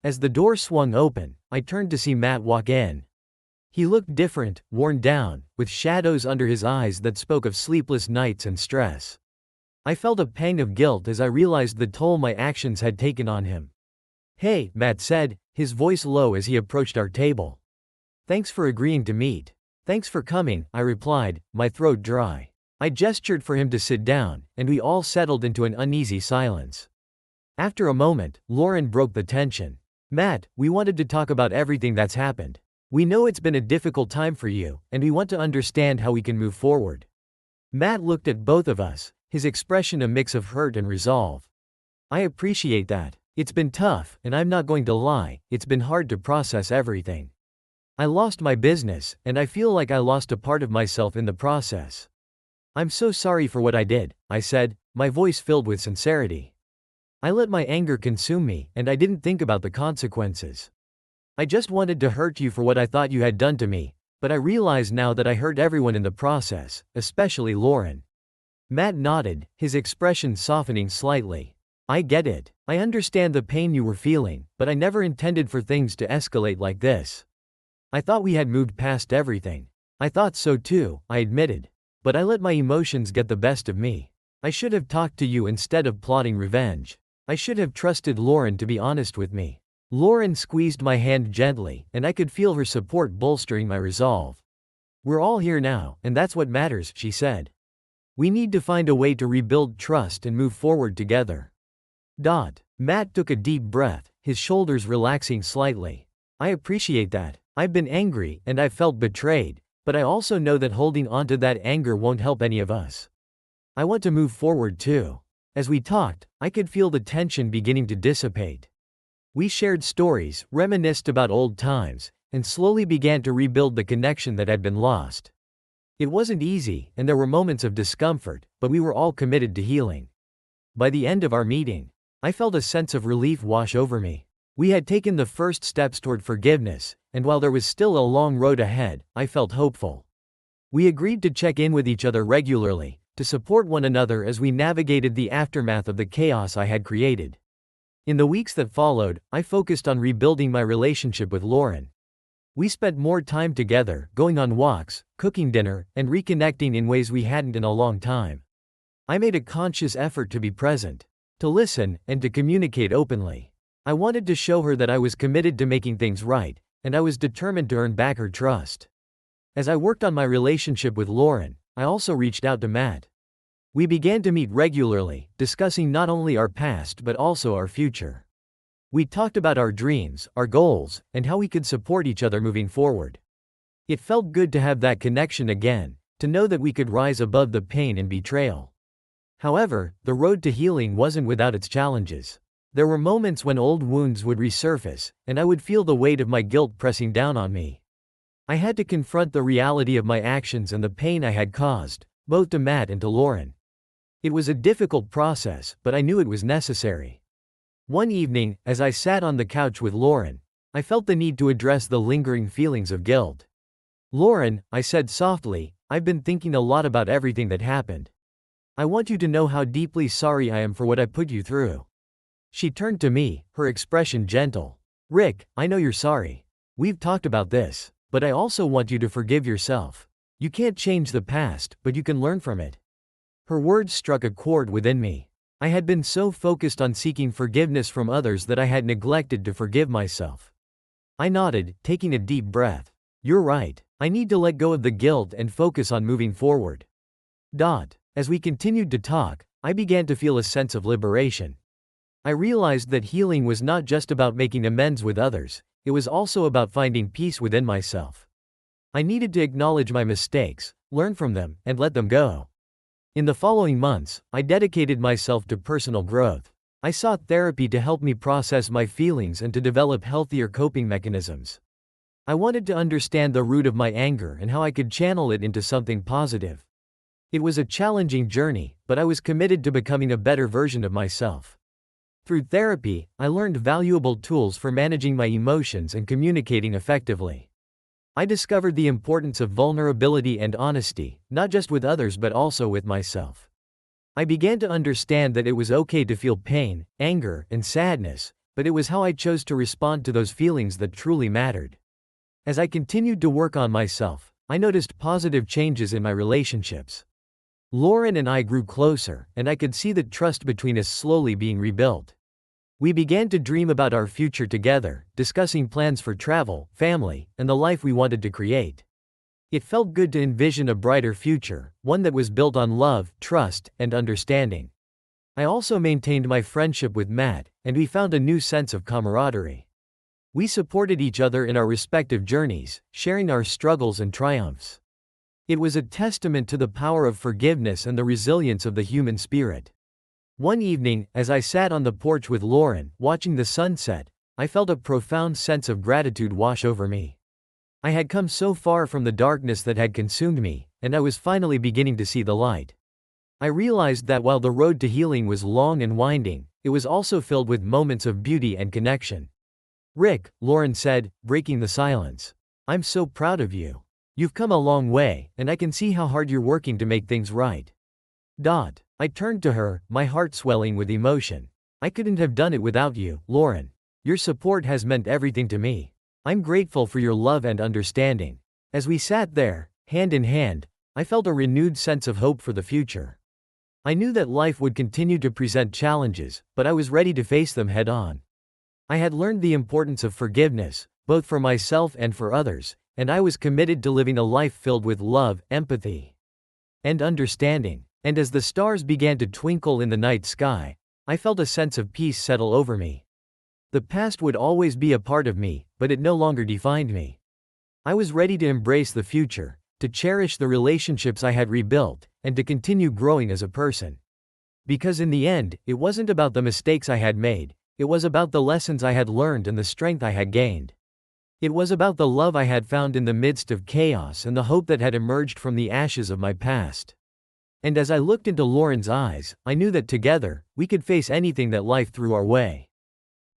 As the door swung open, I turned to see Matt walk in. He looked different, worn down, with shadows under his eyes that spoke of sleepless nights and stress. I felt a pang of guilt as I realized the toll my actions had taken on him. "Hey," Matt said, his voice low as he approached our table. "Thanks for agreeing to meet." "Thanks for coming," I replied, my throat dry. I gestured for him to sit down, and we all settled into an uneasy silence. After a moment, Lauren broke the tension. "Matt, we wanted to talk about everything that's happened. We know it's been a difficult time for you, and we want to understand how we can move forward." Matt looked at both of us, his expression a mix of hurt and resolve. "I appreciate that. It's been tough, and I'm not going to lie, it's been hard to process everything. I lost my business, and I feel like I lost a part of myself in the process. I'm so sorry for what I did," I said, my voice filled with sincerity. "I let my anger consume me, and I didn't think about the consequences. I just wanted to hurt you for what I thought you had done to me, but I realize now that I hurt everyone in the process, especially Lauren." Matt nodded, his expression softening slightly. "I get it. I understand the pain you were feeling, but I never intended for things to escalate like this. I thought we had moved past everything." "I thought so too," I admitted. "But I let my emotions get the best of me. I should have talked to you instead of plotting revenge. I should have trusted Lauren to be honest with me." Lauren squeezed my hand gently, and I could feel her support bolstering my resolve. "We're all here now, and that's what matters," she said. "We need to find a way to rebuild trust and move forward together." Matt took a deep breath, his shoulders relaxing slightly. "I appreciate that. I've been angry, and I've felt betrayed, but I also know that holding onto that anger won't help any of us. I want to move forward too." As we talked, I could feel the tension beginning to dissipate. We shared stories, reminisced about old times, and slowly began to rebuild the connection that had been lost. It wasn't easy, and there were moments of discomfort, but we were all committed to healing. By the end of our meeting, I felt a sense of relief wash over me. We had taken the first steps toward forgiveness, and while there was still a long road ahead, I felt hopeful. We agreed to check in with each other regularly, to support one another as we navigated the aftermath of the chaos I had created. In the weeks that followed, I focused on rebuilding my relationship with Lauren. We spent more time together, going on walks, cooking dinner, and reconnecting in ways we hadn't in a long time. I made a conscious effort to be present, to listen, and to communicate openly. I wanted to show her that I was committed to making things right, and I was determined to earn back her trust. As I worked on my relationship with Lauren, I also reached out to Matt. We began to meet regularly, discussing not only our past but also our future. We talked about our dreams, our goals, and how we could support each other moving forward. It felt good to have that connection again, to know that we could rise above the pain and betrayal. However, the road to healing wasn't without its challenges. There were moments when old wounds would resurface, and I would feel the weight of my guilt pressing down on me. I had to confront the reality of my actions and the pain I had caused, both to Matt and to Lauren. It was a difficult process, but I knew it was necessary. One evening, as I sat on the couch with Lauren, I felt the need to address the lingering feelings of guilt. "Lauren," I said softly, "I've been thinking a lot about everything that happened. I want you to know how deeply sorry I am for what I put you through." She turned to me, her expression gentle. "Rick, I know you're sorry. We've talked about this, but I also want you to forgive yourself. You can't change the past, but you can learn from it." Her words struck a chord within me. I had been so focused on seeking forgiveness from others that I had neglected to forgive myself. I nodded, taking a deep breath. "You're right. I need to let go of the guilt and focus on moving forward." As we continued to talk, I began to feel a sense of liberation. I realized that healing was not just about making amends with others, it was also about finding peace within myself. I needed to acknowledge my mistakes, learn from them, and let them go. In the following months, I dedicated myself to personal growth. I sought therapy to help me process my feelings and to develop healthier coping mechanisms. I wanted to understand the root of my anger and how I could channel it into something positive. It was a challenging journey, but I was committed to becoming a better version of myself. Through therapy, I learned valuable tools for managing my emotions and communicating effectively. I discovered the importance of vulnerability and honesty, not just with others but also with myself. I began to understand that it was okay to feel pain, anger, and sadness, but it was how I chose to respond to those feelings that truly mattered. As I continued to work on myself, I noticed positive changes in my relationships. Lauren and I grew closer, and I could see the trust between us slowly being rebuilt. We began to dream about our future together, discussing plans for travel, family, and the life we wanted to create. It felt good to envision a brighter future, one that was built on love, trust, and understanding. I also maintained my friendship with Matt, and we found a new sense of camaraderie. We supported each other in our respective journeys, sharing our struggles and triumphs. It was a testament to the power of forgiveness and the resilience of the human spirit. One evening, as I sat on the porch with Lauren, watching the sunset, I felt a profound sense of gratitude wash over me. I had come so far from the darkness that had consumed me, and I was finally beginning to see the light. I realized that while the road to healing was long and winding, it was also filled with moments of beauty and connection. "Rick," Lauren said, breaking the silence. "I'm so proud of you. You've come a long way, and I can see how hard you're working to make things right." I turned to her, my heart swelling with emotion. "I couldn't have done it without you, Lauren. Your support has meant everything to me. I'm grateful for your love and understanding." As we sat there, hand in hand, I felt a renewed sense of hope for the future. I knew that life would continue to present challenges, but I was ready to face them head on. I had learned the importance of forgiveness, both for myself and for others, and I was committed to living a life filled with love, empathy, and understanding. And as the stars began to twinkle in the night sky, I felt a sense of peace settle over me. The past would always be a part of me, but it no longer defined me. I was ready to embrace the future, to cherish the relationships I had rebuilt, and to continue growing as a person. Because in the end, it wasn't about the mistakes I had made, it was about the lessons I had learned and the strength I had gained. It was about the love I had found in the midst of chaos and the hope that had emerged from the ashes of my past. And as I looked into Lauren's eyes, I knew that together, we could face anything that life threw our way.